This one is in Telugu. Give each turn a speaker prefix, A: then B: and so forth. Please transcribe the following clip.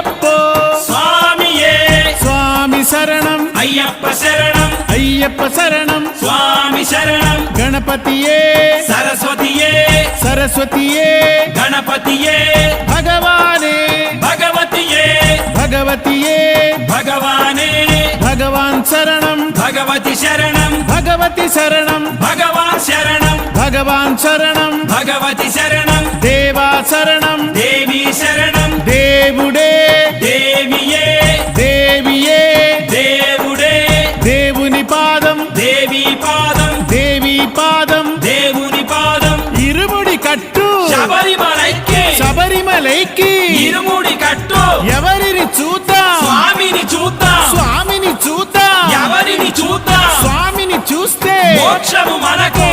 A: అయ్యప్పో
B: స్వామియే
A: స్వామి శరణం
B: అయ్యప్ప శరణం
A: అయ్యప్ప శరణం
B: స్వామి శరణం
A: గణపతియే
B: సరస్వతియే
A: సరస్వతియే
B: గణపతియే
A: భగవానే
B: భగవతియే
A: భగవతియే
B: భగవానే
A: భగవాన్ శరణం
B: భగవతి శరణం
A: భగవతి శరణం
B: భగవాన్ శరణం
A: భగవాన్ శరణం
B: భగవతి శరణం
A: దేవా శరణం
B: దేవి శరణం
A: దేవుడే
B: దేవియే
A: దేవియే
B: దేవుడే
A: దేవుని పాదం
B: దేవి పాదం
A: దేవి పాదం
B: దేవుని పాదం
A: ఇరుముడి కట్టు
B: శబరిమలైకి
A: శబరిమలైకి
B: ఇరుముడి కట్టు
A: ఎవరిని చూద్దాం
B: స్వామిని చూద్దాం
A: స్వామిని చూద్దాం
B: ఎవరిని చూద్దాం
A: స్వామిని చూస్తే
B: మోక్షము మనకు